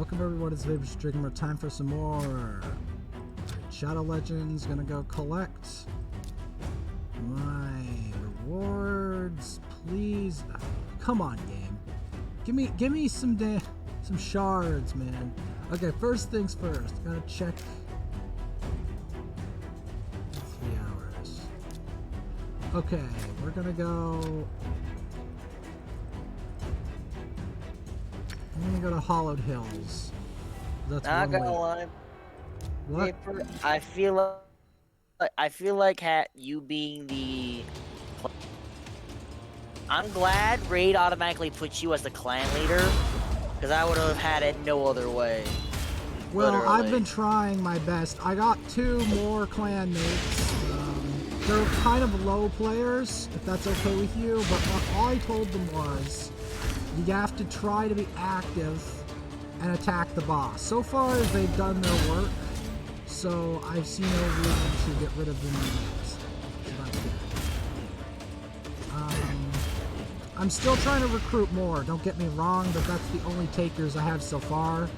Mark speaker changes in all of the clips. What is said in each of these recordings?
Speaker 1: welcome everyone to Favorite Streamer. Time for some more Shadow Legends. Gonna go collect my rewards, please. Come on, game. Give me some shards, man. Okay, first things first. Gotta check 3 hours. Okay, we're gonna go. I'm gonna go to Hollowed Hills. That's
Speaker 2: Not
Speaker 1: one
Speaker 2: gonna
Speaker 1: way.
Speaker 2: lie.
Speaker 1: What?
Speaker 2: I feel like you being the. I'm glad Raid automatically puts you as the clan leader, because I would have had it no other way.
Speaker 1: Well,
Speaker 2: Literally.
Speaker 1: I've been trying my best. I got 2 more clan mates. They're kind of low players, if that's okay with you, but all I told them was, you have to try to be active and attack the boss. So far, they've done their work, so I see no reason to get rid of them yet. So that's good. I'm still trying to recruit more, don't get me wrong, but that's the only takers I have so far.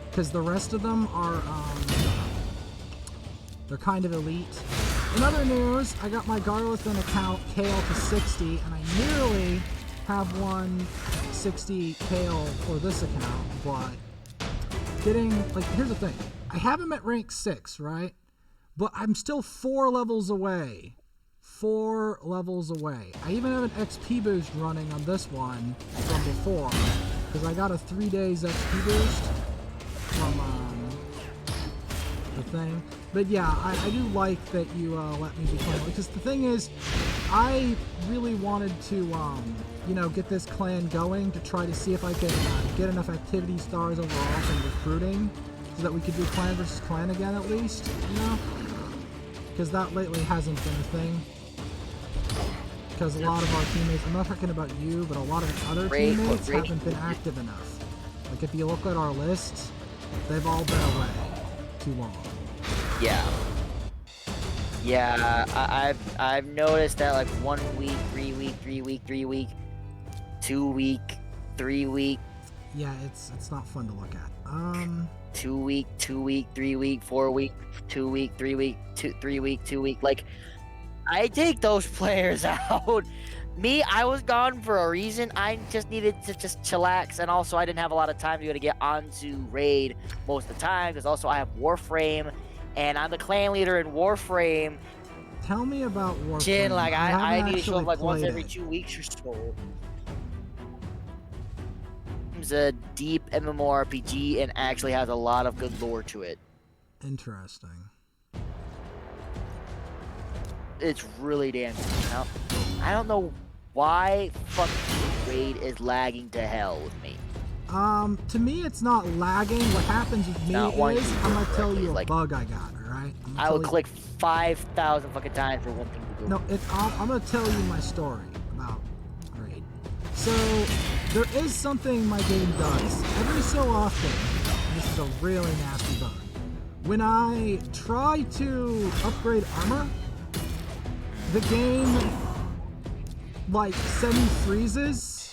Speaker 1: Because the rest of them are, they're kind of elite. In other news, I got my Garlethan account Kale to 60, and I nearly have 160 Kale for this account, but getting, like, here's the thing. I have him at rank 6, right? But I'm still 4 levels away. 4 levels away. I even have an XP boost running on this one from before, because I got a 3 days XP boost from the thing. But yeah, I do like that you let me be clan, because the thing is, I really wanted to you know, get this clan going to try to see if I could get enough activity stars overall from recruiting so that we could do clan versus clan again at least, you know, because that lately hasn't been a thing. Because a lot of our teammates, I'm not talking about you, but a lot of the other teammates haven't been active enough. Like if you look at our list, they've all been away too long.
Speaker 2: Yeah, I've noticed that, like, 1 week, 3 week, 3 week, 3 week, 2 week, 3 week.
Speaker 1: Yeah, it's not fun to look at.
Speaker 2: 2 week, 2 week, 3 week, 4 week, 2 week, 3 week, 3 week, 2 week. Like, I take those players out. Me, I was gone for a reason. I just needed to just chillax, and also I didn't have a lot of time to get onto Raid most of the time, because also I have Warframe, and I'm the clan leader in Warframe.
Speaker 1: Tell me about Warframe.
Speaker 2: Like, I need to show up like once every
Speaker 1: it.
Speaker 2: 2 weeks or so. It's a deep MMORPG and actually has a lot of good lore to it.
Speaker 1: Interesting.
Speaker 2: It's really damn good. Now, I don't know why fucking Raid is lagging to hell with me.
Speaker 1: To me, it's not lagging. What happens with me is, I'm gonna tell you a bug I got, alright?
Speaker 2: I would click 5,000 fucking times for one thing to do.
Speaker 1: No, I'm gonna tell you my story about Raid. So, there is something my game does. Every so often, and this is a really nasty bug. When I try to upgrade armor, the game, like, semi-freezes,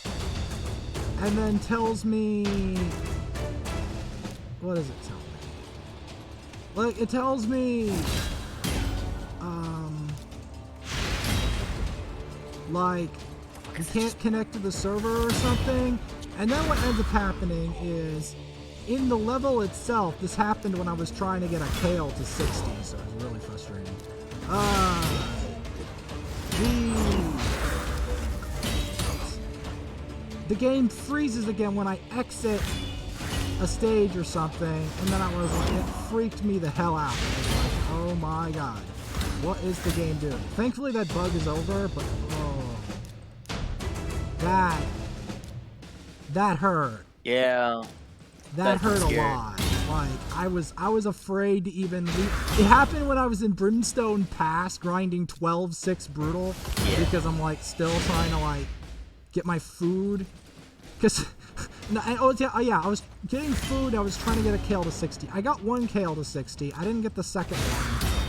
Speaker 1: and then tells me, what does it tell me? Like, it tells me, like, you can't connect to the server or something, and then what ends up happening is, in the level itself, this happened when I was trying to get a Kale to 60, so it was really frustrating. The game freezes again when I exit a stage or something, and then I was like, it freaked me the hell out. I was like, oh my god, what is the game doing? Thankfully that bug is over, but oh, that hurt.
Speaker 2: Yeah.
Speaker 1: That hurt a lot. Like, I was afraid to even leave. It happened when I was in Brimstone Pass grinding 12-6 Brutal, because I'm like still trying to like get my food. Cause I was getting food. I was trying to get a Kale to 60. I got 1 Kale to 60. I didn't get the second one.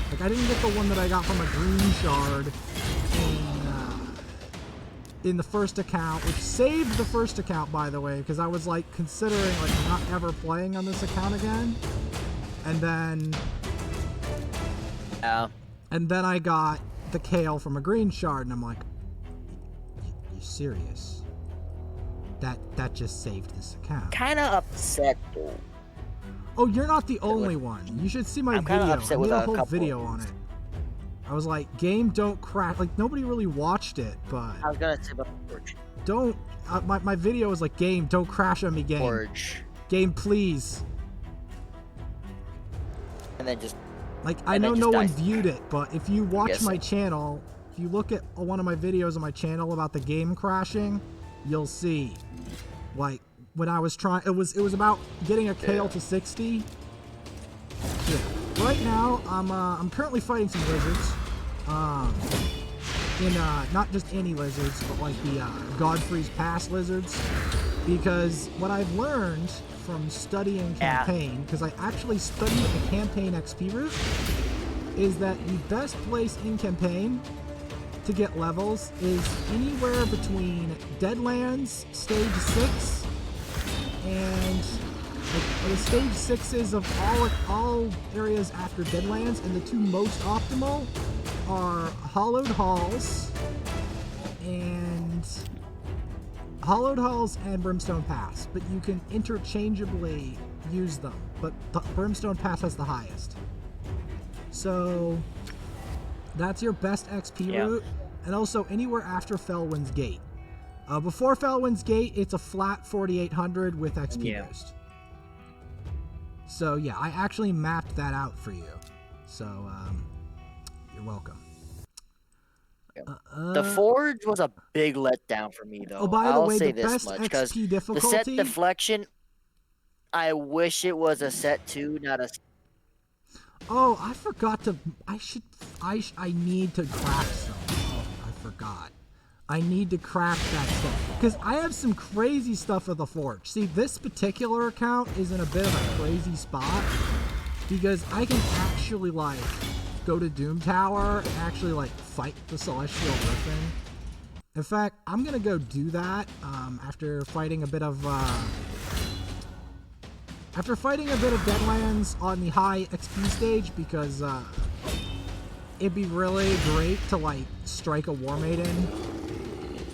Speaker 1: Like, I didn't get the one that I got from a green shard in the first account, which saved the first account, by the way, because I was like considering like not ever playing on this account again. And then I got the Kale from a green shard, and I'm like, you serious? That just saved this account.
Speaker 2: Kind of upset though.
Speaker 1: Oh, you're not the only one. You should see my video.
Speaker 2: Upset
Speaker 1: I made
Speaker 2: with
Speaker 1: a
Speaker 2: a
Speaker 1: whole
Speaker 2: couple.
Speaker 1: video on it. I was like, game don't crash. Like, nobody really watched it, but
Speaker 2: I was gonna say about Forge.
Speaker 1: don't. My video was like, game, don't crash on me, game.
Speaker 2: Forge.
Speaker 1: Game, please.
Speaker 2: And then just
Speaker 1: Like, I
Speaker 2: And
Speaker 1: know
Speaker 2: then
Speaker 1: no
Speaker 2: just
Speaker 1: one
Speaker 2: dies.
Speaker 1: viewed it, but if you watch
Speaker 2: Yes.
Speaker 1: my channel, if you look at one of my videos on my channel about the game crashing, you'll see. Like, when I was trying, it was about getting a Kale to 60. Yeah. Right now, I'm currently fighting some lizards. In not just any lizards, but like the Godfrey's Pass lizards, because what I've learned from studying campaign, because I actually studied a campaign XP route, is that the best place in campaign to get levels is anywhere between Deadlands stage 6 and the stage 6s of all areas after Deadlands, and the two most optimal are Hollowed Halls and Brimstone Pass, but you can interchangeably use them, but the Brimstone Pass has the highest. So that's your best XP route, and also anywhere after Felwyn's Gate. Before Felwyn's Gate, it's a flat 4,800 with XP boost. So yeah, I actually mapped that out for you. So you're welcome.
Speaker 2: the Forge was a big letdown for me, though.
Speaker 1: Oh, by the
Speaker 2: I'll
Speaker 1: way,
Speaker 2: say
Speaker 1: the
Speaker 2: this
Speaker 1: best
Speaker 2: much, 'cause
Speaker 1: XP
Speaker 2: the set
Speaker 1: difficulty.
Speaker 2: deflection, I wish it was a set 2, not a.
Speaker 1: Oh, I forgot to. I need to crack some. Oh, I forgot. I need to crack that stuff because I have some crazy stuff at the Forge. See, this particular account is in a bit of a crazy spot because I can actually like go to Doom Tower and actually like fight the Celestial Griffin. In fact, I'm gonna go do that after fighting a bit of Deadlands on the high XP stage, because it'd be really great to like strike a War Maiden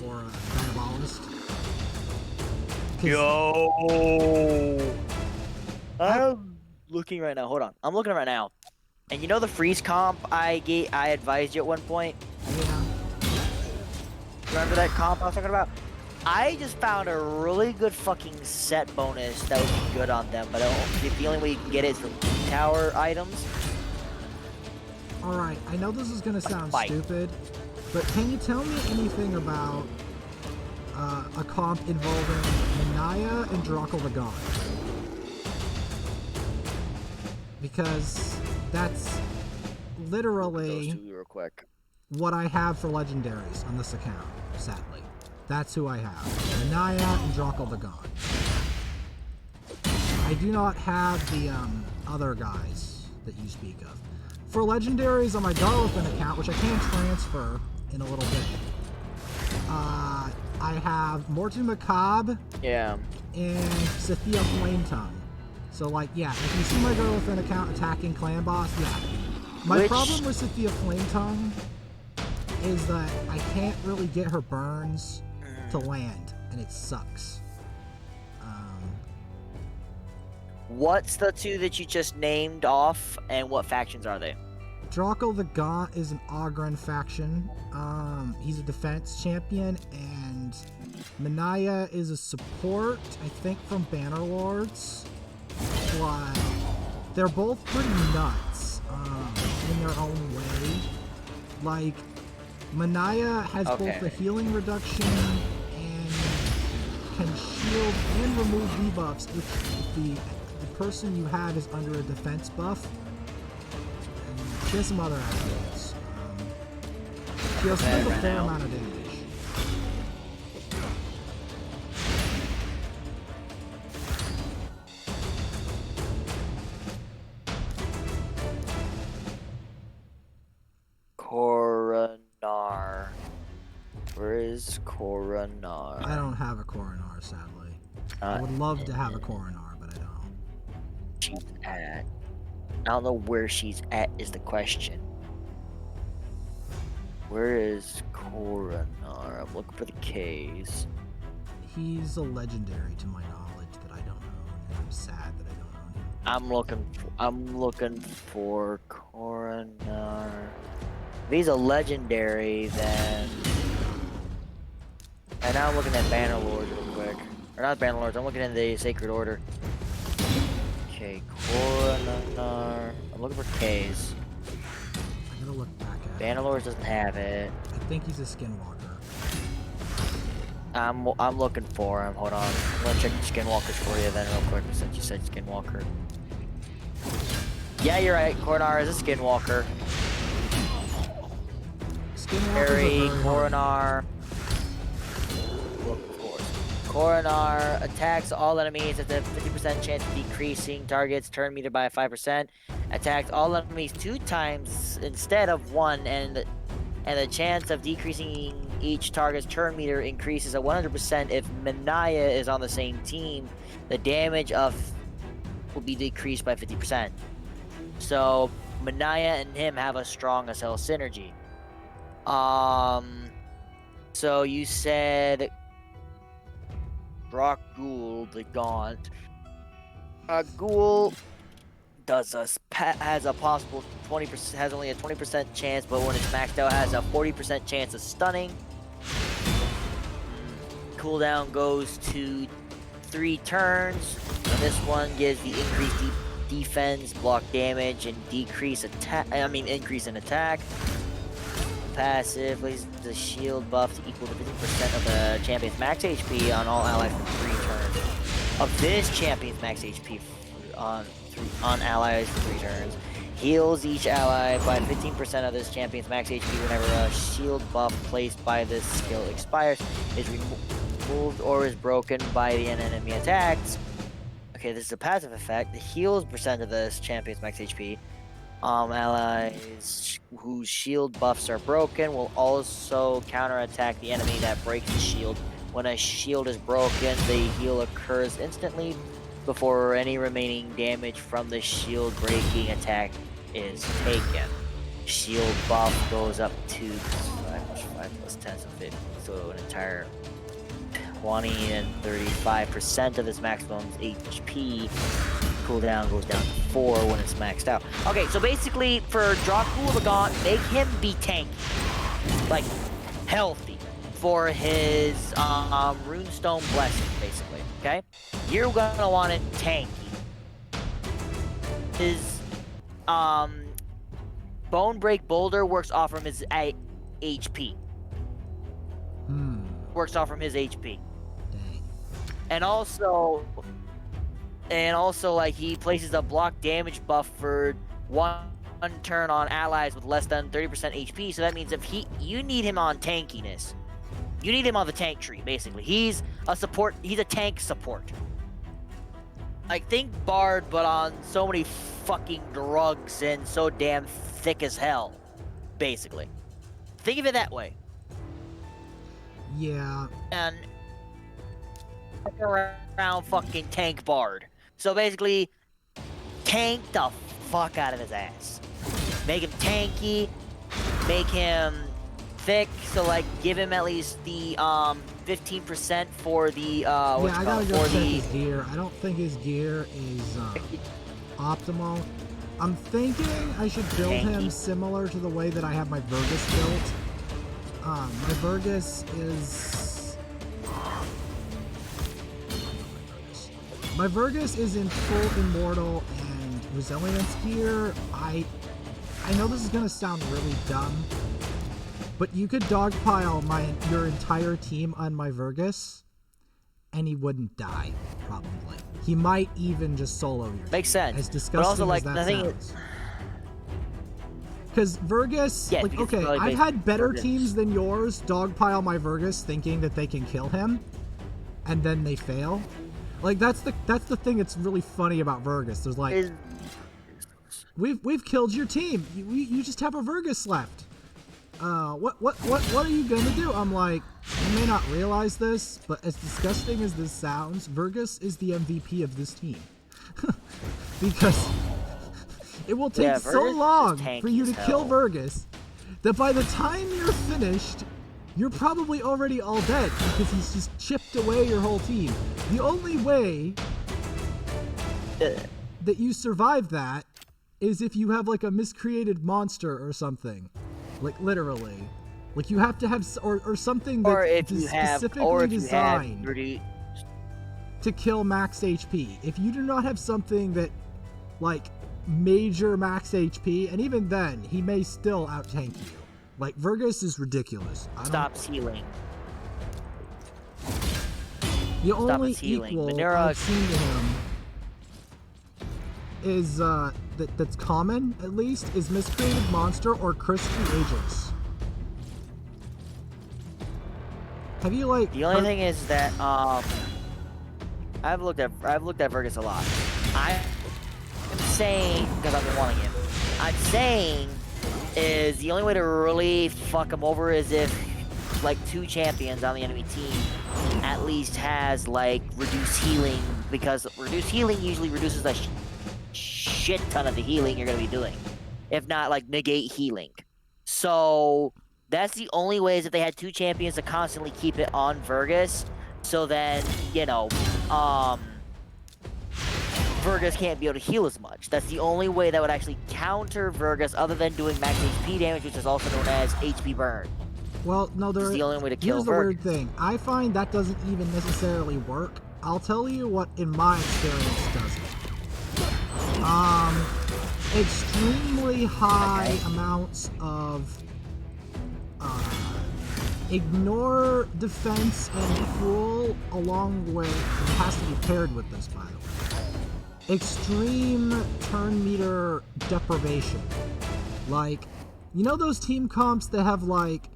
Speaker 1: or a Diabolist.
Speaker 2: Yo! I'm looking right now. Hold on. I'm looking right now. And you know the freeze comp I advised you at one point?
Speaker 1: Yeah.
Speaker 2: Remember that comp I was talking about? I just found a really good fucking set bonus that would be good on them, but the only way you can get it is from tower items.
Speaker 1: Alright, I know this is gonna sound
Speaker 2: Fight.
Speaker 1: stupid, but can you tell me anything about a comp involving Manaya and Drakul the God? Because that's literally
Speaker 2: Those two real quick.
Speaker 1: what I have for legendaries on this account, sadly. That's who I have. Manaya and Drakul the God. I do not have the other guys that you speak of. For legendaries on my Darlithan account, which I can transfer in a little bit, I have Morton Macabre
Speaker 2: Yeah.
Speaker 1: and Sathia Flametongue. So like, yeah, if you see my Darlithan account attacking Clan Boss, yeah. My problem with Sathia Flametongue is that I can't really get her burns to land, and it sucks.
Speaker 2: What's the two that you just named off, and what factions are they?
Speaker 1: Drakul the Gaunt is an Oghren faction. He's a defense champion, and Manaya is a support, I think, from Bannerlords. But they're both pretty nuts in their own way. Like, Manaya has both a healing reduction and can shield and remove debuffs if the person you have is under a defense buff. And she has some other attributes. She also does a fair amount of damage.
Speaker 2: Coronar. Where is Coronar?
Speaker 1: I don't have a Coronar, sadly. I would love to have a Coronar, but I don't.
Speaker 2: She's at. I don't know where she's at is the question. Where is Coronar? I'm looking for the K's.
Speaker 1: He's a legendary to my knowledge, but I don't know, and I'm sad that I don't own him.
Speaker 2: I'm looking for Coronar. If he's a legendary, then. And now I'm looking at Bannerlords real quick. Or not Bannerlords, I'm looking at the Sacred Order. Okay, Coronar. I'm looking for K's.
Speaker 1: I gotta look back at it.
Speaker 2: Bannerlords doesn't have it.
Speaker 1: I think he's a Skinwalker.
Speaker 2: I'm looking for him. Hold on. I'm gonna check the Skinwalkers for you then real quick since you said Skinwalker. Yeah, you're right. Coronar is a Skinwalker.
Speaker 1: Skinwalkers
Speaker 2: Harry,
Speaker 1: are very
Speaker 2: Coronar. Of course. Coronar attacks all enemies at the 50% chance of decreasing targets turn meter by 5%. Attacks all enemies 2 times instead of 1, and the chance of decreasing each target's turn meter increases at 100% if Manaya is on the same team. The damage of will be decreased by 50%. So Manaya and him have a strong as hell synergy. So you said Brock Ghoul the Gaunt. Ghoul has a possible 20%, has only a 20% chance, but when it's maxed out has a 40% chance of stunning. Cooldown goes to 3 turns, and this one gives the increased defense, block damage, and increase in attack. Passive lays the shield buff to equal to 50% of the champion's max HP on all allies for 3 turns. Of this champion's max HP on allies for 3 turns. Heals each ally by 15% of this champion's max HP whenever a shield buff placed by this skill expires, is removed or is broken by the enemy attacks. Okay, this is a passive effect. The heals percent of this champion's max HP. Allies whose shield buffs are broken will also counterattack the enemy that breaks the shield. When a shield is broken, the heal occurs instantly before any remaining damage from the shield breaking attack is taken. Shield buff goes up to 5 plus 10, so 50, so an entire 20 and 35% of this maximum HP. Cooldown goes down to 4 when it's maxed out. Okay, so basically for Dracul the Gaunt, make him be tanky, like healthy, for his Runestone Blessing, basically. Okay, you're gonna want it tanky. His Bone Break Boulder works off from his HP. Works off from his HP.
Speaker 1: Dang.
Speaker 2: And also, like, he places a block damage buff for 1 turn on allies with less than 30% HP. So that means if you need him on tankiness, you need him on the tank tree. Basically, he's a support. He's a tank support. Like, think Bard, but on so many fucking drugs and so damn thick as hell. Basically, think of it that way.
Speaker 1: Yeah.
Speaker 2: And around fucking tank Bard. So basically, tank the fuck out of his ass. Make him tanky, make him thick, so like give him at least the 15% for the
Speaker 1: I gotta go check his gear. I don't think his gear is optimal. I'm thinking I should build him similar to the way that I have my Vergus built. My Vergus is... My Vergus is in full Immortal and Resilience gear. I know this is gonna sound really dumb, but you could dogpile your entire team on my Vergus, and he wouldn't die, probably. He might even just solo your team.
Speaker 2: Makes sense.
Speaker 1: As disgusting
Speaker 2: but also, like,
Speaker 1: as that sounds. Because Vergus,
Speaker 2: yes,
Speaker 1: like, okay, I've had better teams than yours dogpile my Vergus thinking that they can kill him, and then they fail. Like, that's the thing that's really funny about Vergus. There's like, we've killed your team. You just have a Vergus left. what are you gonna do? I'm like, you may not realize this, but as disgusting as this sounds, Vergus is the MVP of this team. Because it will take
Speaker 2: Yeah,
Speaker 1: so
Speaker 2: Vergus is
Speaker 1: long
Speaker 2: tanky
Speaker 1: for you to
Speaker 2: as
Speaker 1: kill
Speaker 2: hell.
Speaker 1: Vergus that by the time you're finished, you're probably already all dead because he's just chipped away your whole team. The only way that you survive that is if you have like a miscreated monster or something, like literally, like you have to have or something
Speaker 2: Or
Speaker 1: that's
Speaker 2: if you have,
Speaker 1: specifically
Speaker 2: or if you have
Speaker 1: designed
Speaker 2: reduce.
Speaker 1: to kill max HP. If you do not have something that like major max HP, and even then he may still out tank you. Like Vergus is ridiculous.
Speaker 2: Stops healing.
Speaker 1: The only
Speaker 2: his healing.
Speaker 1: equal
Speaker 2: Manura-
Speaker 1: I've seen to him is that's common, at least, is Miscreated Monster or Crispy Aegis. Have you like
Speaker 2: The only
Speaker 1: heard-
Speaker 2: thing is that I've looked at Vergus a lot. I'm saying, because I've been wanting him, I'm saying is the only way to really fuck him over is if like 2 champions on the enemy team at least has like reduced healing, because reduced healing usually reduces a shit ton of the healing you're gonna be doing, if not like negate healing. So that's the only way, is if they had 2 champions to constantly keep it on Vergus, so then, you know, Vergus can't be able to heal as much. That's the only way that would actually counter Vergus, other than doing max HP damage, which is also known as HP burn.
Speaker 1: Well, no,
Speaker 2: It's the only way to kill
Speaker 1: here's the
Speaker 2: Vergus.
Speaker 1: weird thing. I find that doesn't even necessarily work. I'll tell you what, in my experience, doesn't. Extremely high amounts of ignore defense and cruel, along with, it has to be paired with this, by the way, extreme turn meter deprivation. Like, you know those team comps that have like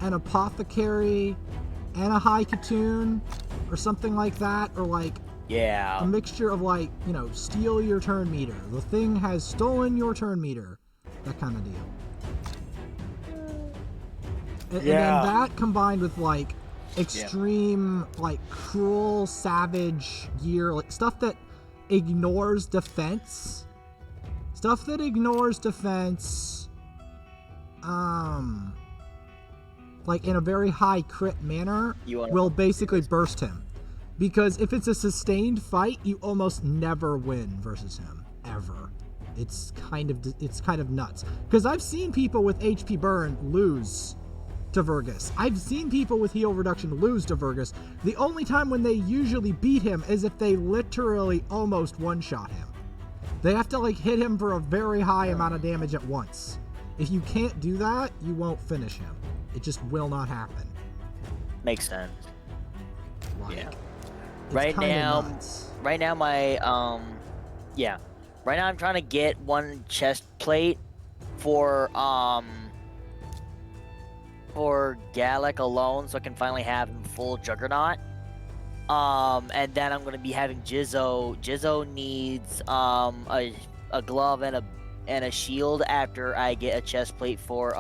Speaker 1: an apothecary and a high Katoon or something like that, or like a
Speaker 2: Yeah.
Speaker 1: mixture of like, you know, steal your turn meter, the thing has stolen your turn meter, that kind of deal. And then that combined with like extreme, like cruel, savage gear, like stuff that ignores defense. Stuff that ignores defense, like in a very high crit manner, will basically burst him. Because if it's a sustained fight, you almost never win versus him, ever. It's kind of nuts. Because I've seen people with HP burn lose to Vergus. I've seen people with heal reduction lose to Vergus. The only time when they usually beat him is if they literally almost one-shot him. They have to like hit him for a very high amount of damage at once. If you can't do that, you won't finish him. It just will not happen.
Speaker 2: Makes sense.
Speaker 1: Like,
Speaker 2: Yeah.
Speaker 1: it's
Speaker 2: Right
Speaker 1: kinda
Speaker 2: now,
Speaker 1: nuts.
Speaker 2: right now my right now I'm trying to get one chest plate for Gallic alone, so I can finally have him full Juggernaut. And then I'm gonna be having Jizzo. Jizzo needs a glove and a shield after I get a chest plate for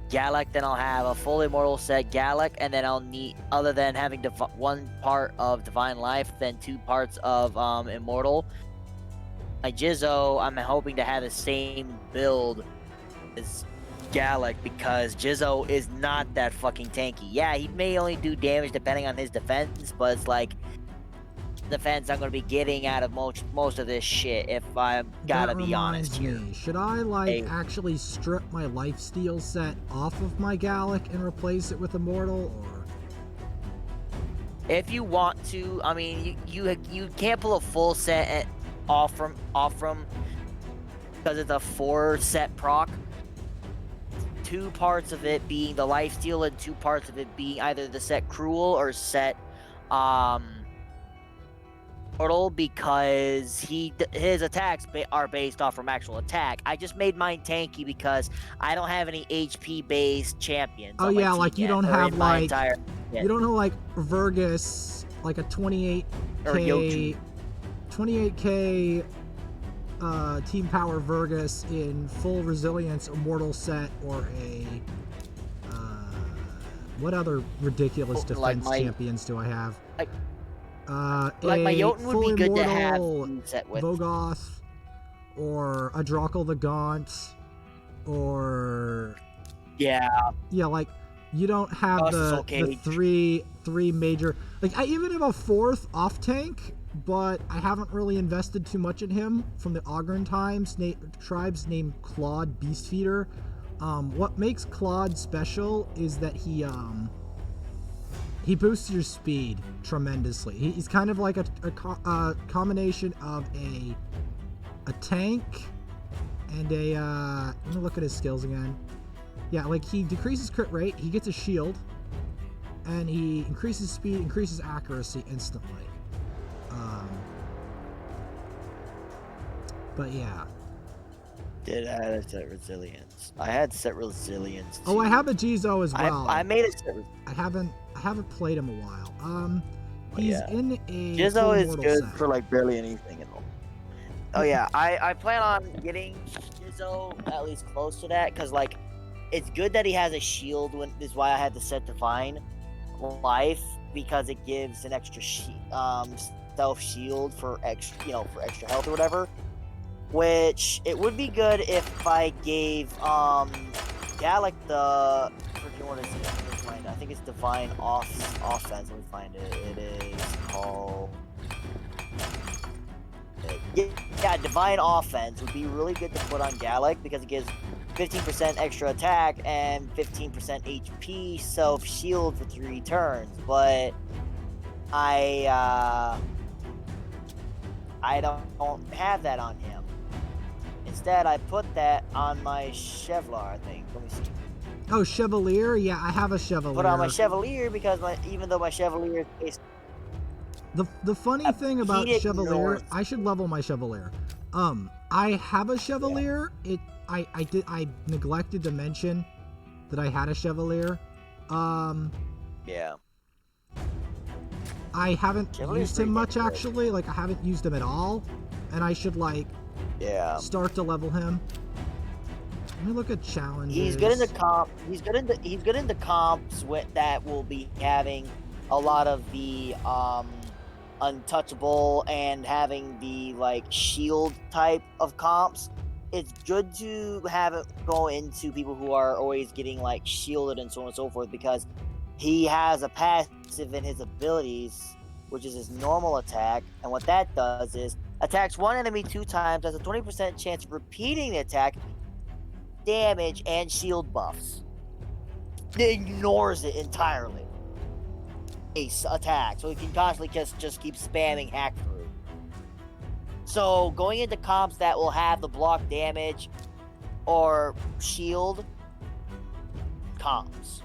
Speaker 2: Gallic. Then I'll have a full immortal set Gallic, and then I'll need, other than having one part of Divine Life, then 2 parts of immortal. My Jizzo, I'm hoping to have the same build as Gallic, because Jizzo is not that fucking tanky. Yeah, he may only do damage depending on his defense, but it's like defense I'm going to be getting out of most of this shit, if I gotta be honest here.
Speaker 1: That reminds me, should I like actually strip my lifesteal set off of my Gallic and replace it with immortal, or?
Speaker 2: If you want to, I mean, you can't pull a full set off from because it's a 4 set proc. 2 parts of it being the lifesteal and 2 parts of it being either the set cruel or set mortal, because his attacks are based off from actual attack. I just made mine tanky because I don't have any HP based champions.
Speaker 1: Oh
Speaker 2: on my
Speaker 1: yeah,
Speaker 2: team
Speaker 1: like you
Speaker 2: yet,
Speaker 1: don't
Speaker 2: or
Speaker 1: have
Speaker 2: in my
Speaker 1: like
Speaker 2: yeah.
Speaker 1: you don't know like Vergus, like a 28k
Speaker 2: Or Yoju.
Speaker 1: 28k Team Power Vergus in full resilience immortal set or a what other ridiculous defense champions do I have?
Speaker 2: Like my Jotun would be good to have
Speaker 1: immortal
Speaker 2: set with.
Speaker 1: Vogoth or a Drakul the Gaunt or like you don't have the three major, like I even have a fourth off tank, but I haven't really invested too much in him from the Ogryn tribes named Claude Beastfeeder. What makes Claude special is that he boosts your speed tremendously. He's kind of like a combination of a tank and a let me look at his skills again. Yeah, like he decreases crit rate, he gets a shield, and he increases speed, increases accuracy instantly. But yeah.
Speaker 2: Did I have set resilience? I had set resilience too.
Speaker 1: Oh, I have a Jizo as well.
Speaker 2: I made a set.
Speaker 1: I haven't played him a while. He's in a
Speaker 2: Jizo is good
Speaker 1: set.
Speaker 2: for like barely anything at all. Oh yeah, I plan on getting Jizo at least close to that, because like it's good that he has a shield. Is why I had to set Divine Life, because it gives an extra stealth shield for extra health or whatever. Which it would be good if I gave Gallic the freaking, what is it? Let me find it. I think it's Divine Offense. Let me find it. It is called Divine Offense would be really good to put on Gallic, because it gives 15% extra attack and 15% HP self shield for 3 turns. But I don't have that on him. Instead, I put that on my Chevlar, I think. Let me see.
Speaker 1: Oh, Chevalier? Yeah, I have a Chevalier.
Speaker 2: Put on my Chevalier because even though my Chevalier is...
Speaker 1: The funny thing about Chevalier, I should level my Chevalier. I have a Chevalier. Yeah. I neglected to mention that I had a Chevalier.
Speaker 2: Yeah.
Speaker 1: I haven't used him much actually. Like I haven't used him at all, and I should start to level him. Let me look at challenges.
Speaker 2: He's good in the comp. He's good in the comps that will be having a lot of the untouchable and having the shield type of comps. It's good to have it go into people who are always getting shielded and so on and so forth, because he has a passive in his abilities, which is his normal attack, and what that does is attacks one enemy 2 times, has a 20% chance of repeating the attack, damage, and shield buffs. It ignores it entirely. Ace attack, so he can constantly just keep spamming hack through. So going into comps that will have the block damage or shield comps.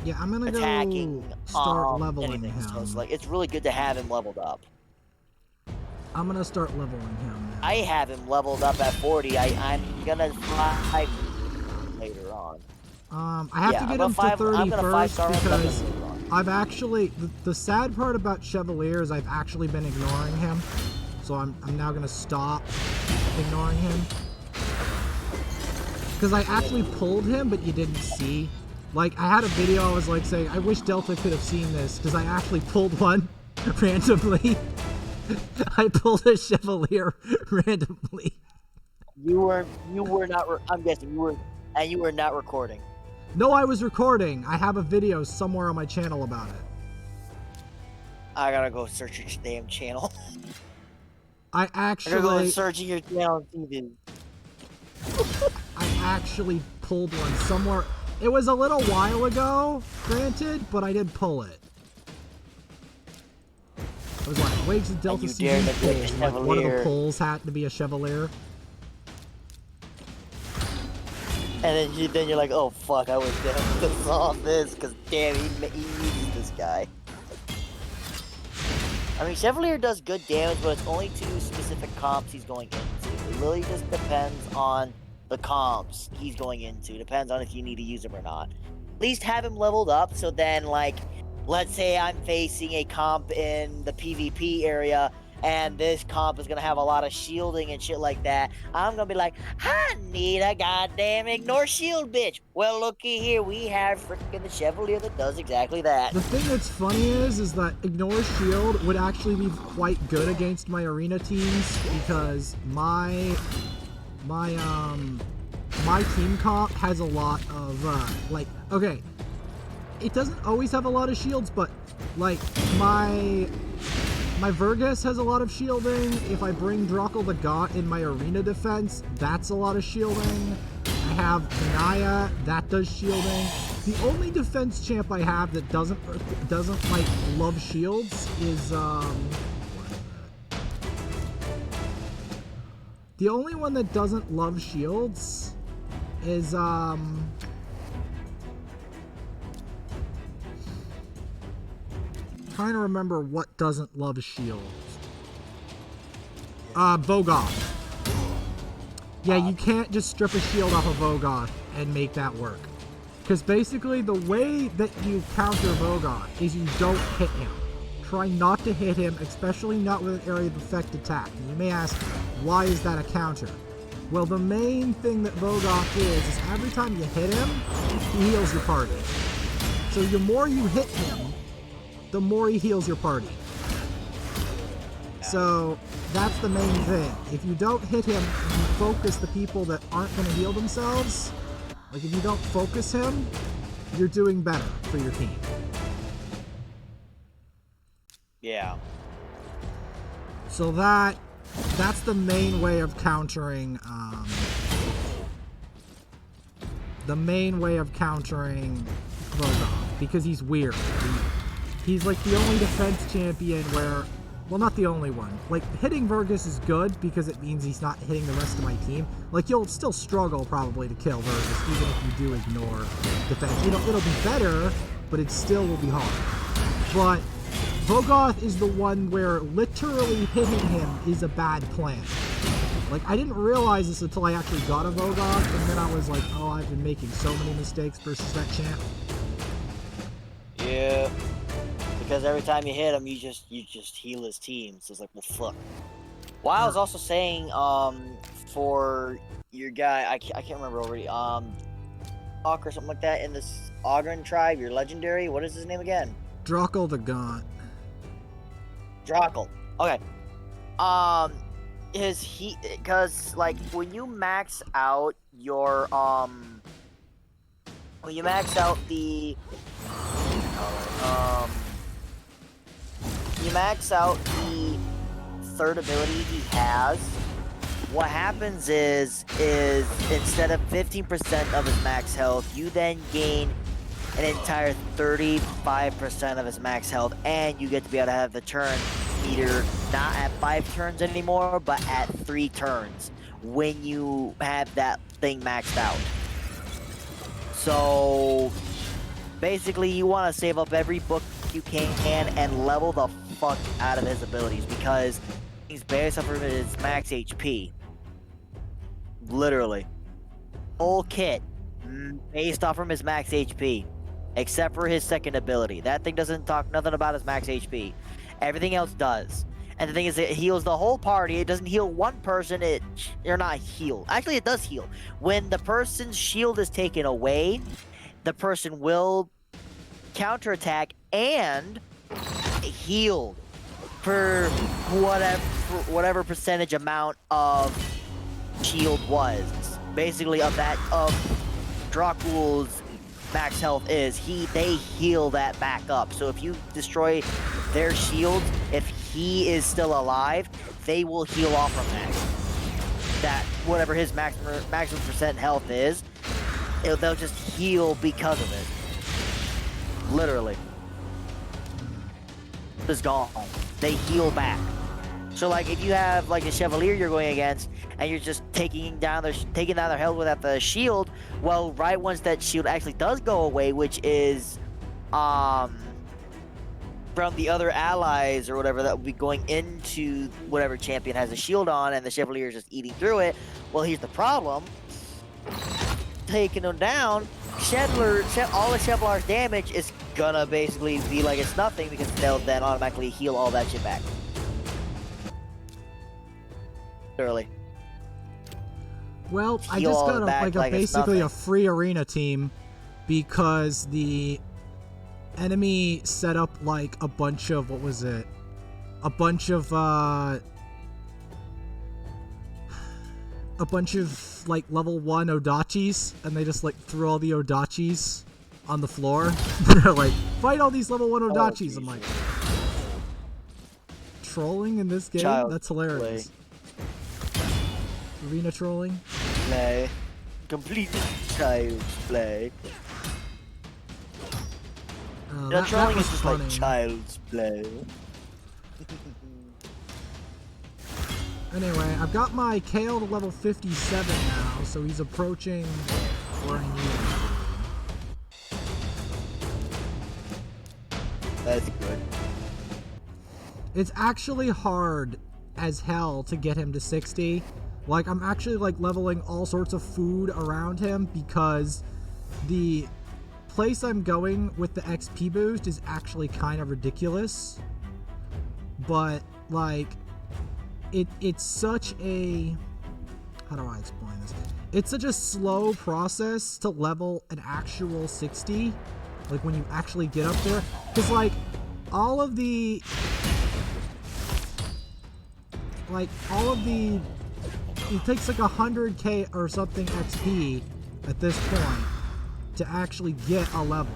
Speaker 1: Yeah, I'm gonna go start leveling him.
Speaker 2: So it's really good to have him leveled up.
Speaker 1: I'm gonna start leveling him now.
Speaker 2: I have him leveled up at 40. I'm gonna fly later on.
Speaker 1: I have to get him to 30 first, because I've actually the sad part about Chevalier is I've actually been ignoring him. So I'm now gonna stop ignoring him, because I actually pulled him, but you didn't see. I had a video I was saying I wish Delta could have seen this, because I actually pulled one randomly. I pulled a Chevalier randomly.
Speaker 2: You were not. I'm guessing you were not recording.
Speaker 1: No, I was recording. I have a video somewhere on my channel about it.
Speaker 2: I gotta go search your damn channel.
Speaker 1: I gotta
Speaker 2: go searching your channel and see this.
Speaker 1: I actually pulled one somewhere. It was a little while ago, granted, but I did pull it. It was Waves of Delta Season 4. One of the pulls had to be a Chevalier.
Speaker 2: And then you're like, oh fuck, I was gonna solve this, because damn, he needs this guy. I mean, Chevalier does good damage, but it's only 2 specific comps he's going into. It really just depends on the comps he's going into. Depends on if you need to use him or not. At least have him leveled up, so then, let's say I'm facing a comp in the PvP area, and this comp is gonna have a lot of shielding and shit like that, I'm gonna be like, I need a goddamn ignore shield, bitch. Well, looky here, we have freaking the Chevalier that does exactly that.
Speaker 1: The thing that's funny is that ignore shield would actually be quite good against my arena teams because my team comp has a lot of like, okay, it doesn't always have a lot of shields, but like my Vergus has a lot of shielding. If I bring Drakel the Gaunt in my arena defense, that's a lot of shielding. I have Naya, that does shielding. The only defense champ I have that doesn't like love shields is the only one that doesn't love shields is trying to remember what doesn't love shields. Vogoth. Yeah, you can't just strip a shield off of Vogoth and make that work. Because basically the way that you counter Vogoth is you don't hit him. Try not to hit him, especially not with an area of effect attack. And you may ask, why is that a counter? Well, the main thing that Vogoth is every time you hit him, he heals your party. So the more you hit him, the more he heals your party. So that's the main thing. If you don't hit him and you focus the people that aren't going to heal themselves, like if you don't focus him, you're doing better for your team.
Speaker 2: Yeah.
Speaker 1: So that's the main way of countering Vogoth, because he's weird. He's like the only defense champion where, well, not the only one. Like, hitting Vergus is good because it means he's not hitting the rest of my team. Like, you'll still struggle probably to kill Vergus, even if you do ignore defense. You know, it'll be better, but it still will be hard. But Vogoth is the one where literally hitting him is a bad plan. Like, I didn't realize this until I actually got a Vogoth, and then I was like, oh, I've been making so many mistakes versus that champ.
Speaker 2: Yeah. Because every time you hit him, you just heal his team. So it's like, well, fuck. Well, I was also saying, for your guy, I can't remember already, Hawk or something like that in this Ogren tribe, your legendary. What is his name again?
Speaker 1: Drakel the Gaunt.
Speaker 2: Drakel. Okay. Because like when you max out your when you max out the you max out the third ability he has, what happens is instead of 15% of his max health, you then gain an entire 35% of his max health, and you get to be able to have the turn meter not at 5 turns anymore, but at 3 turns when you have that thing maxed out. So basically, you want to save up every book you can and level the fuck out of his abilities, because he's based off of his max HP. Literally. Whole kit based off from his max HP. Except for his second ability. That thing doesn't talk nothing about his max HP. Everything else does. And the thing is, it heals the whole party. It doesn't heal one person. You're not healed. Actually, it does heal. When the person's shield is taken away, the person will counterattack and heal for whatever percentage amount of shield was. Basically, of Drakul's max health is, they heal that back up. So if you destroy their shield, if he is still alive, they will heal off from that whatever his maximum percent health is, they'll just heal because of it. Literally. It's gone. They heal back. So like if you have like a Chevalier you're going against and you're just taking down their health without the shield, well, right once that shield actually does go away, which is from the other allies or whatever that will be going into whatever champion has a shield on, and the Chevalier is just eating through it. Well, here's the problem. Taking them down, all the Chevalier's damage is gonna basically be like it's nothing, because they'll then automatically heal all that shit back. Literally.
Speaker 1: Well, I
Speaker 2: Heal
Speaker 1: just
Speaker 2: all
Speaker 1: got
Speaker 2: back
Speaker 1: like
Speaker 2: like it's
Speaker 1: basically a
Speaker 2: nothing.
Speaker 1: free arena team because the enemy set up like a bunch of what was it? A bunch of like level 1 Odachis, and they just like threw all the Odachis on the floor. They're like, fight all these level 1 Odachis. I'm like, trolling in this game?
Speaker 2: Child
Speaker 1: That's hilarious. Arena trolling?
Speaker 2: Play. Complete child's play.
Speaker 1: That,
Speaker 2: That trolling
Speaker 1: was
Speaker 2: is just
Speaker 1: funny.
Speaker 2: like child's play.
Speaker 1: Anyway, I've got my Kale to level 57 now, so he's approaching where I need him.
Speaker 2: That's good.
Speaker 1: It's actually hard as hell to get him to 60. Like, I'm actually like leveling all sorts of food around him because the place I'm going with the XP boost is actually kind of ridiculous. But like, it's such a, how do I explain this? It's such a slow process to level an actual 60. Like when you actually get up there, because like all of the it takes like 100k or something XP at this point to actually get a level,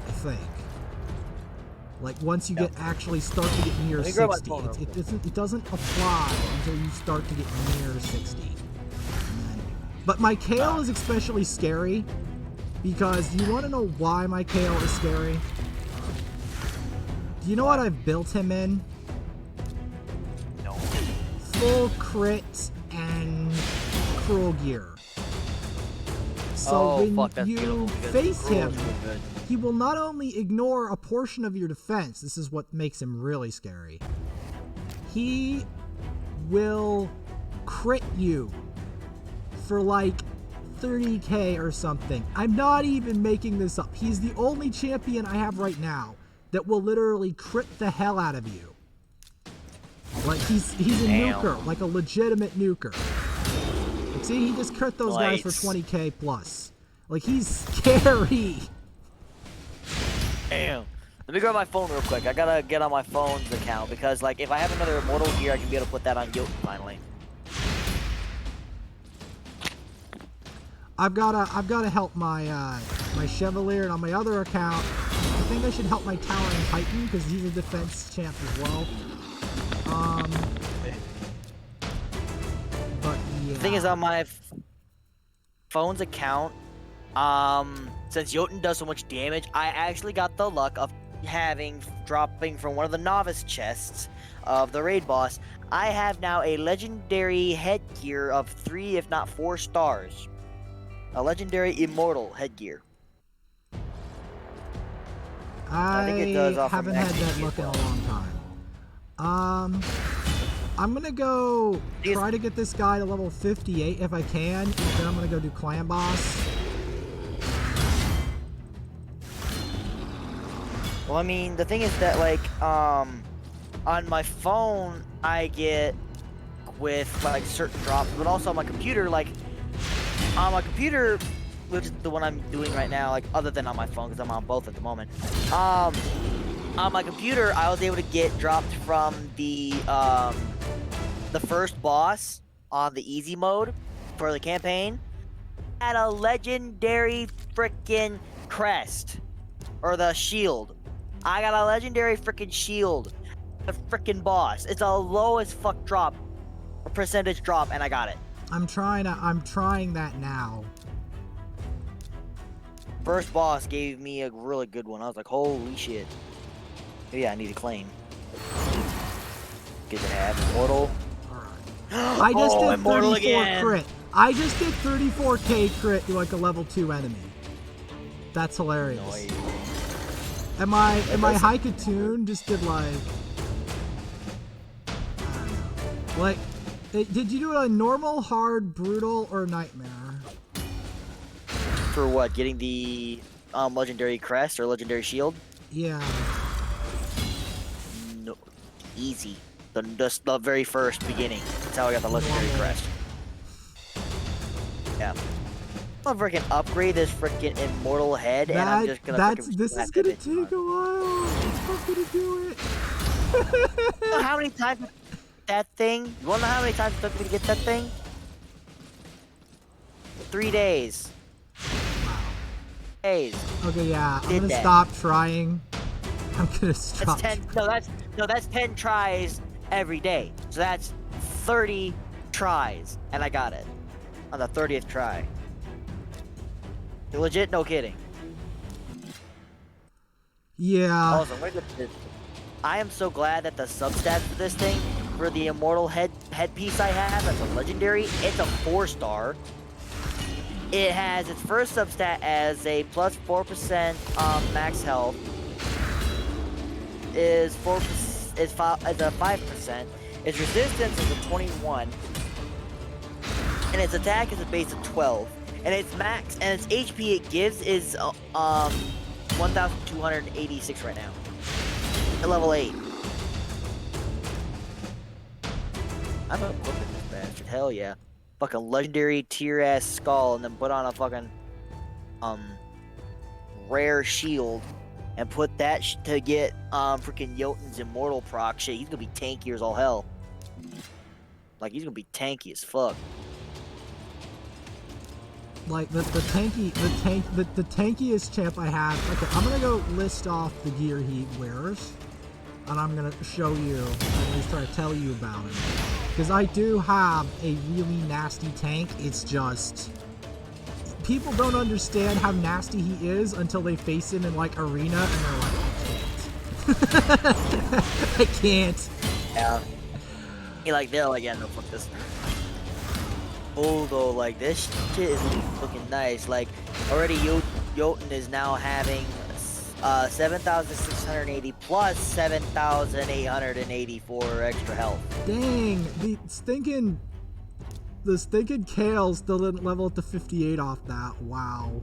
Speaker 1: I think. Like once you get actually start to get near 60, it doesn't apply until you start to get near 60. But my Kale is especially scary because you want to know why my Kale is scary? Do you know what I've built him in?
Speaker 2: No.
Speaker 1: Full crit and cruel gear. So when you face him, he will not only ignore a portion of your defense, this is what makes him really scary, he will crit you for like 30k or something. I'm not even making this up. He's the only champion I have right now that will literally crit the hell out of you. Like he's a nuker, like a legitimate nuker. Like, see, he just crit those guys for 20k plus. Like he's scary.
Speaker 2: Damn. Let me grab my phone real quick. I gotta get on my phone's account because, like, if I have another immortal gear, I can be able to put that on Jotun finally.
Speaker 1: I've gotta help my my Chevalier, and on my other account, I think I should help my Towering Titan because he's a defense champ as well. But yeah.
Speaker 2: The thing is, on my phone's account, since Jotun does so much damage, I actually got the luck of dropping from one of the novice chests of the raid boss. I have now a legendary headgear of 3, if not 4 stars. A legendary immortal headgear. I think it does offer
Speaker 1: haven't had that look in a long time. I'm gonna go try to get this guy to level 58 if I can, and then I'm gonna go do clan boss.
Speaker 2: Well, I mean, the thing is that, like, on my phone, I get with, like, certain drops, but also on my computer, like, on my computer, which is the one I'm doing right now, like, other than on my phone, because I'm on both at the moment, on my computer, I was able to get dropped from the first boss on the easy mode for the campaign at a legendary freaking crest, or the shield. I got a legendary freaking shield, the freaking boss. It's a low as fuck drop, a percentage drop, and I got it.
Speaker 1: I'm trying that now.
Speaker 2: First boss gave me a really good one. I was like, holy shit. Yeah, I need to claim. Get to have immortal.
Speaker 1: Alright. I just did 34
Speaker 2: again.
Speaker 1: crit. I just did 34k crit to like a level 2 enemy. That's hilarious.
Speaker 2: Noise.
Speaker 1: And my Haikatoon just did like, I don't know. Like, did you do a normal, hard, brutal, or nightmare?
Speaker 2: For what? Getting the legendary crest or legendary shield?
Speaker 1: Yeah.
Speaker 2: No, easy. The very first beginning. That's how I got the legendary
Speaker 1: Normal.
Speaker 2: crest. Yeah. I'm gonna freaking upgrade this freaking immortal head, and I'm just gonna
Speaker 1: This is gonna take a while. It's not gonna do it.
Speaker 2: You know how many times that thing? You wanna know how many times it took me to get that thing? 3 days. Days.
Speaker 1: Okay, yeah, I'm
Speaker 2: Did
Speaker 1: gonna
Speaker 2: that.
Speaker 1: stop trying. I'm gonna
Speaker 2: That's
Speaker 1: stop.
Speaker 2: 10. No, that's 10 tries every day. So that's 30 tries, and I got it on the 30th try. Legit, no kidding.
Speaker 1: Yeah.
Speaker 2: Also, I am so glad that the substats for this thing, for the immortal headpiece I have, that's a legendary. It's a 4-star. It has its first substat as a plus 4% max health. Is 4% is a 5%. Its resistance is a 21, and its attack is a base of 12. And its max and its HP it gives is 1,286 right now. At level 8. I'm equipping this bastard. Hell yeah. Fucking legendary tier ass skull, and then put on a fucking rare shield, and put that to get freaking Jotun's immortal proc shit. He's gonna be tanky as all hell. Like, he's gonna be tanky as fuck.
Speaker 1: Like the tankiest champ I have. Okay, I'm gonna go list off the gear he wears, and I'm gonna show you, at least try to tell you about him. Because I do have a really nasty tank. It's just people don't understand how nasty he is until they face him in like arena, and they're like, I can't. I can't.
Speaker 2: Yeah. They're like, yeah, no, fuck this. Although, like, this shit is looking nice. Like, already Jotun is now having 7,680 plus 7,884 extra health.
Speaker 1: Dang, the stinking Kale still didn't level up to 58 off that. Wow.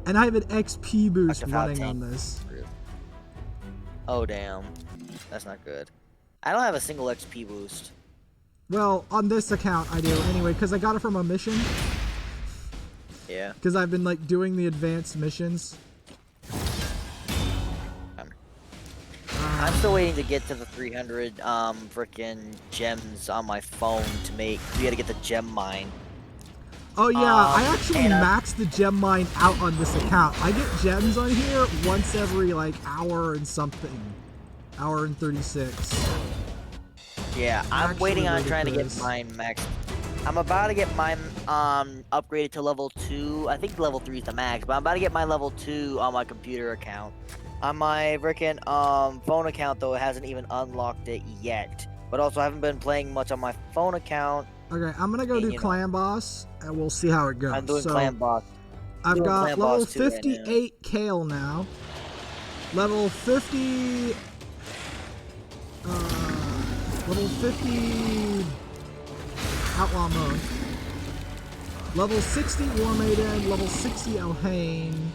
Speaker 1: And I have an XP boost running on this.
Speaker 2: Oh, damn. That's not good. I don't have a single XP boost.
Speaker 1: Well, on this account I do anyway, because I got it from a mission.
Speaker 2: Yeah.
Speaker 1: Because I've been like doing the advanced missions.
Speaker 2: I'm still waiting to get to the 300 freaking gems on my phone to make. We gotta get the gem mine.
Speaker 1: Oh yeah, I actually maxed the gem mine out on this account. I get gems on here once every like hour and something. Hour and 36.
Speaker 2: Yeah, I'm waiting on trying to get mine maxed. I'm about to get mine upgraded to level 2. I think level 3 is the max, but I'm about to get my level 2 on my computer account. On my freaking phone account though, it hasn't even unlocked it yet. But also I haven't been playing much on my phone account.
Speaker 1: Okay, I'm gonna go do clan boss and we'll see how it goes.
Speaker 2: I'm doing clan boss.
Speaker 1: I've got level 58 Kale now. Level 50 level 50 Outlaw Mode. Level 60 War Maiden, level 60 Elhain,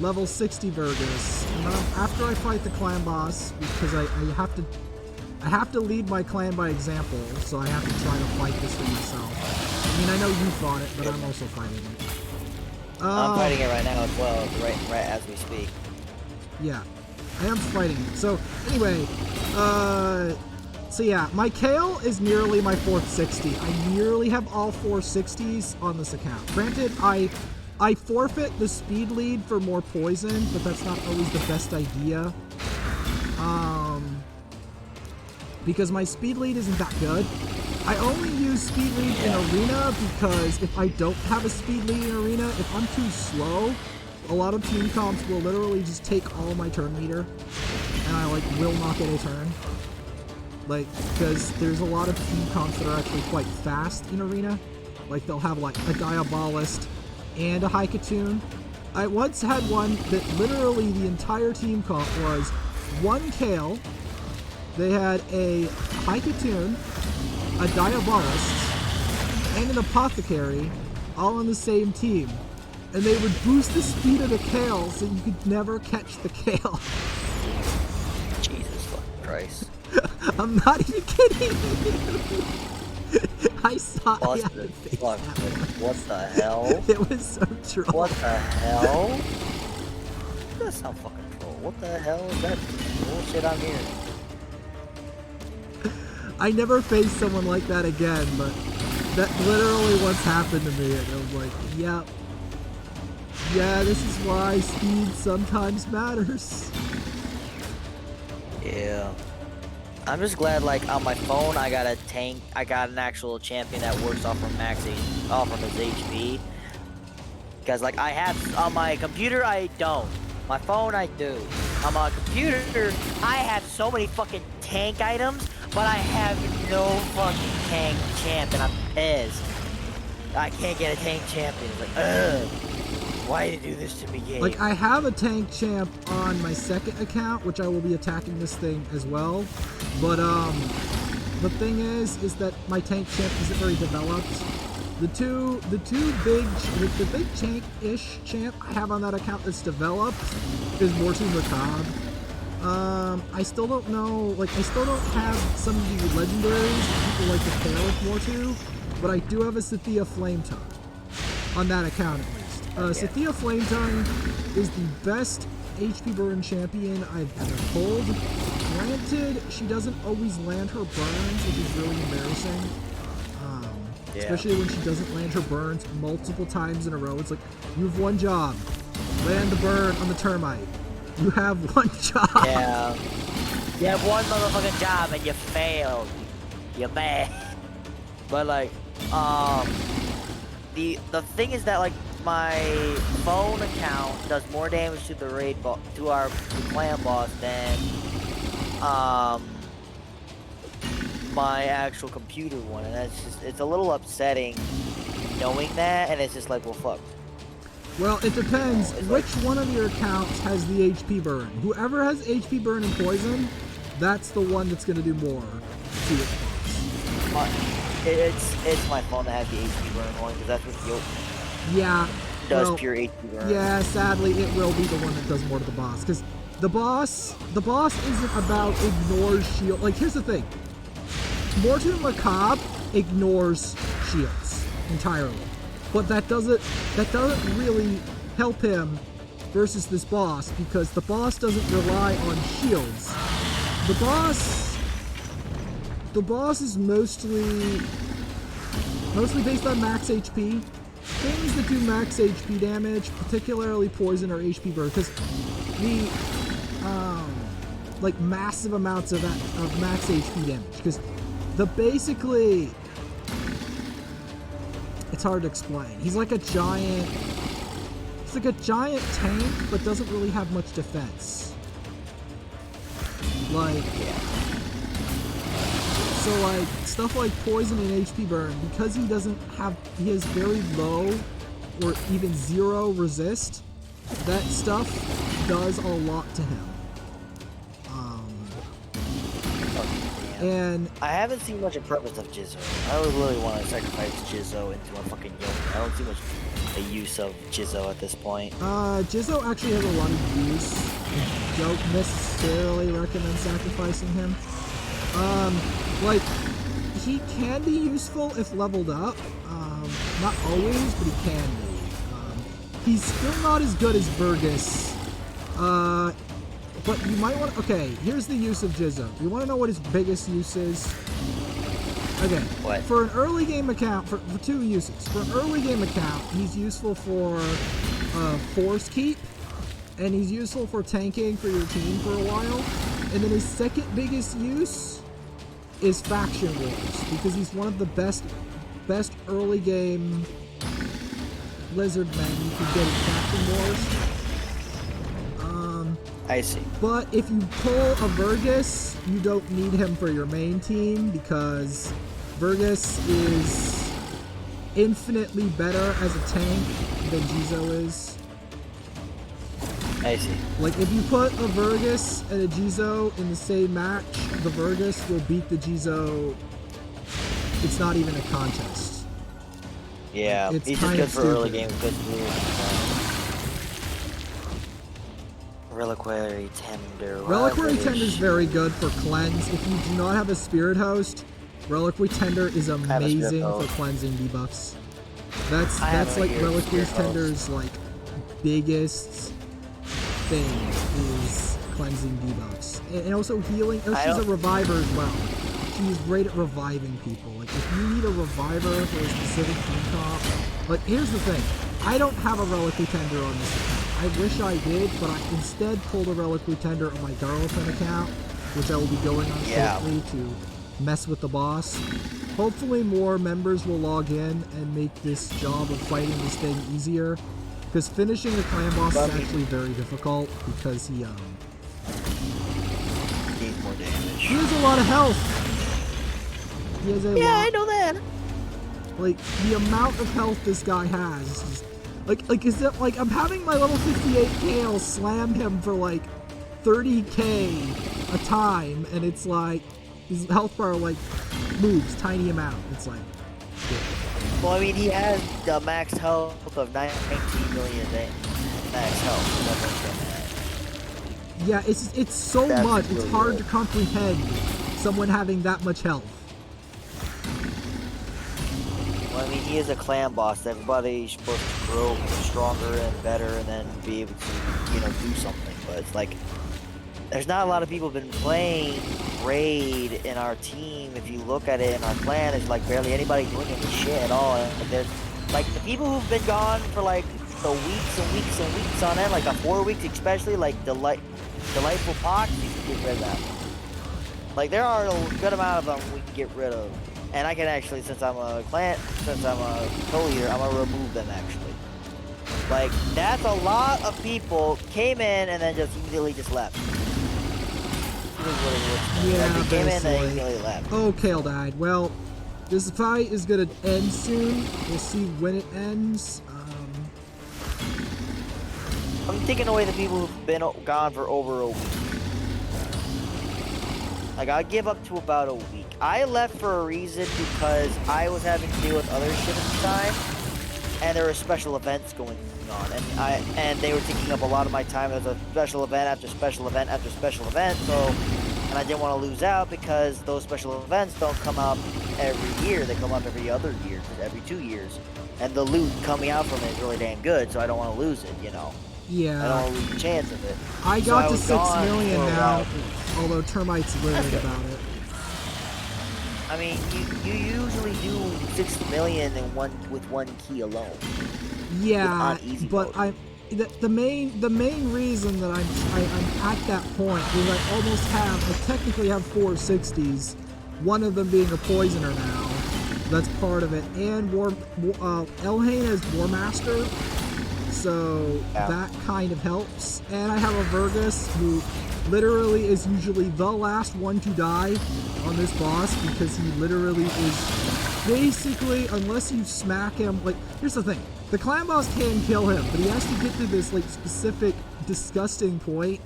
Speaker 1: level 60 Vergus. And then after I fight the clan boss, because I have to lead my clan by example, so I have to try to fight this for myself. I mean, I know you fought it, but I'm also fighting it.
Speaker 2: I'm fighting it right now as well, right as we speak.
Speaker 1: Yeah, I am fighting it. So anyway, so yeah, my Kale is nearly my 4th 60. I nearly have all 4 60s on this account. Granted, I forfeit the speed lead for more poison, but that's not always the best idea. Because my speed lead isn't that good. I only use speed lead in arena because if I don't have a speed lead in arena, if I'm too slow, a lot of team comps will literally just take all my turn meter, and I like will not get a turn. Like, because there's a lot of team comps that are actually quite fast in arena. Like, they'll have like a Diabolist and a Haikatoon. I once had one that literally the entire team comp was one Kale. They had a Haikatoon, a Diabolist, and an Apothecary all on the same team. And they would boost the speed of the Kale so you could never catch the Kale.
Speaker 2: Jesus fucking Christ.
Speaker 1: I'm not even kidding you. I saw
Speaker 2: What
Speaker 1: yeah,
Speaker 2: the
Speaker 1: face
Speaker 2: fuck?
Speaker 1: that one.
Speaker 2: What the hell?
Speaker 1: It was so troll.
Speaker 2: What the hell? That's not fucking troll. What the hell is that bullshit I'm hearing?
Speaker 1: I never faced someone like that again, but that literally once happened to me, and I was like, yep. Yeah, this is why speed sometimes matters.
Speaker 2: Yeah. I'm just glad, like, on my phone, I got a tank. I got an actual champion that works off from off from his HP. Because, like, I have on my computer, I don't. My phone, I do. On my computer, I have so many fucking tank items, but I have no fucking tank champ, and I'm pissed. I can't get a tank champion. It's like, ugh. Why did you do this to me, game?
Speaker 1: Like, I have a tank champ on my second account, which I will be attacking this thing as well. But, the thing is that my tank champ isn't very developed. The big tank-ish champ I have on that account that's developed is Mortu Macabre. I still don't know, like, I still don't have some of the legendaries that people like to pair with Mortu, but I do have a Sathia Flametongue on that account at least. Sathia Flametongue is the best HP burn champion I've ever pulled. Granted, she doesn't always land her burns, which is really embarrassing. Especially when she doesn't land her burns multiple times in a row. It's like, you have one job. Land the burn on the termite. You have one job.
Speaker 2: Yeah. You have one motherfucking job and you failed. You're mad. But, like, the thing is that, like, my phone account does more damage to the to our clan boss than my actual computer one, and that's just, it's a little upsetting knowing that, and it's just like, well, fuck.
Speaker 1: Well, it depends which
Speaker 2: like,
Speaker 1: one of your accounts has the HP burn. Whoever has HP burn and poison, that's the one that's going to do more to it.
Speaker 2: It's my phone that has the HP burn one, because that's what Yoke does, pure HP burn.
Speaker 1: Yeah, sadly, it will be the one that does more to the boss, because the boss isn't about ignores shield. Like, here's the thing. Mortu Macabre ignores shields entirely, but that doesn't really help him versus this boss, because the boss doesn't rely on shields. The boss is mostly based on max HP. Things that do max HP damage, particularly poison or HP burn, because the like massive amounts of max HP damage, because basically, it's hard to explain. He's like a giant tank, but doesn't really have much defense. Like, so like, stuff like poison and HP burn, because he has very low or even zero resist, that stuff does a lot to him. And
Speaker 2: I haven't seen much improvements of Jizzo. I would really want to sacrifice Jizzo into a fucking yoke. I don't see much a use of Jizzo at this point.
Speaker 1: Jizzo actually has a lot of use. I don't necessarily recommend sacrificing him. Like, he can be useful if leveled up. Not always, but he can be. He's still not as good as Vergus. But you might want to... Okay, here's the use of Jizzo. You want to know what his biggest use is? Okay.
Speaker 2: What?
Speaker 1: For an early game account, for two uses. For an early game account, he's useful for force keep, and he's useful for tanking for your team for a while. And then his second biggest use is Faction Wars, because he's one of the best early game lizard men you can get in Faction Wars.
Speaker 2: I see.
Speaker 1: But if you pull a Vergus, you don't need him for your main team, because Vergus is infinitely better as a tank than Jizzo is.
Speaker 2: I see.
Speaker 1: Like, if you put a Vergus and a Jizzo in the same match, the Vergus will beat the Jizzo. It's not even a contest.
Speaker 2: Yeah,
Speaker 1: it's
Speaker 2: he's just good for
Speaker 1: stupid.
Speaker 2: early game. Good for Reliquary Tender.
Speaker 1: Reliquary Tender is very good for cleanse. If you do not have a Spirit Host, Reliquary Tender is amazing for cleansing debuffs. That's like Reliquary Tender's like biggest thing is cleansing debuffs. And also healing. Oh, she's a reviver as well. She's great at reviving people. Like if you need a reviver for a specific team comp, like here's the thing. I don't have a Reliquary Tender on this account. I wish I did, but I instead pulled a Reliquary Tender on my Darlington account, which I will be going on shortly to mess with the boss. Hopefully more members will log in and make this job of fighting this thing easier, because finishing the clan boss is actually very difficult because he needs
Speaker 2: more damage.
Speaker 1: He has a lot of health. He has a lot.
Speaker 2: I know that.
Speaker 1: Like the amount of health this guy has is just, like is that like I'm having my level 58 Kale slam him for like 30k a time, and it's like his health bar like moves tiny amount. It's like
Speaker 2: well, I mean, he has the max health of 19 million max health.
Speaker 1: Yeah, it's so much. It's hard to comprehend someone having that much health.
Speaker 2: Well, I mean, he is a clan boss. Everybody's supposed to grow stronger and better, and then be able to, you know, do something. But it's like there's not a lot of people been playing raid in our team. If you look at it in our clan, there's like barely anybody doing any shit at all. And there's like the people who've been gone for like the weeks and weeks and weeks on end, like a 4 weeks especially, like Delightful Pox, you can get rid of that. Like there are a good amount of them we can get rid of. And I can actually, since I'm a co-leader, I'm gonna remove them actually. Like, that's a lot of people came in and then just immediately just left.
Speaker 1: Yeah,
Speaker 2: like they came in and they immediately left.
Speaker 1: Oh, Kale died. Well, this fight is gonna end soon. We'll see when it ends.
Speaker 2: I'm taking away the people who've been gone for over a week. Like, I'll give up to about a week. I left for a reason because I was having to deal with other shit at the time, and there were special events going on, and they were taking up a lot of my time. There was a special event after special event after special event, and I didn't want to lose out because those special events don't come out every year. They come up every other year, every 2 years, and the loot coming out from it is really damn good, so I don't want to lose it, you know.
Speaker 1: Yeah.
Speaker 2: I don't want to lose the chance of it.
Speaker 1: I got to 6 million now, although Termite's worried about it.
Speaker 2: I mean, you usually do 6 million with one key alone.
Speaker 1: Yeah, but
Speaker 2: mode.
Speaker 1: the main reason that I'm at that point is I almost have, I technically have 460s, one of them being a poisoner now. That's part of it, and Elhain is War Master, so that kind of helps. And I have a Vergus who literally is usually the last one to die on this boss because he literally is basically, unless you smack him, like, here's the thing, the clan boss can kill him, but he has to get to this like specific disgusting point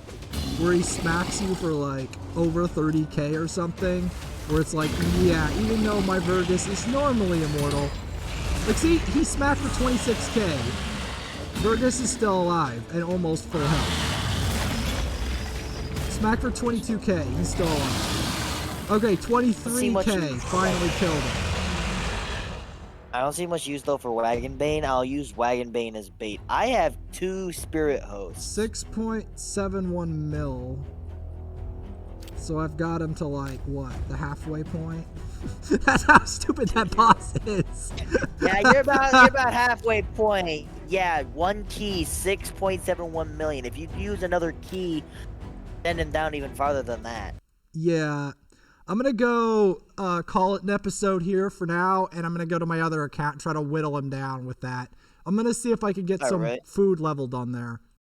Speaker 1: where he smacks you for like over 30k or something, where it's like, yeah, even though my Vergus is normally immortal, like, see, he smacked for 26k, Vergus is still alive and almost full health. Smack for 22k, he's still alive. Okay, 23k, finally killed him.
Speaker 2: I don't see much use though for Wagon Bane. I'll use Wagon Bane as bait. I have 2 Spirit Hosts.
Speaker 1: 6.71 mil. So I've got him to like, what, the halfway point? That's how stupid that boss is.
Speaker 2: Yeah, you're about halfway point. Yeah, 1 key, 6.71 million. If you use another key, send him down even farther than that.
Speaker 1: Yeah. I'm going to go call it an episode here for now, and I'm going to go to my other account and try to whittle him down with that. I'm going to see if I can get some food leveled on there.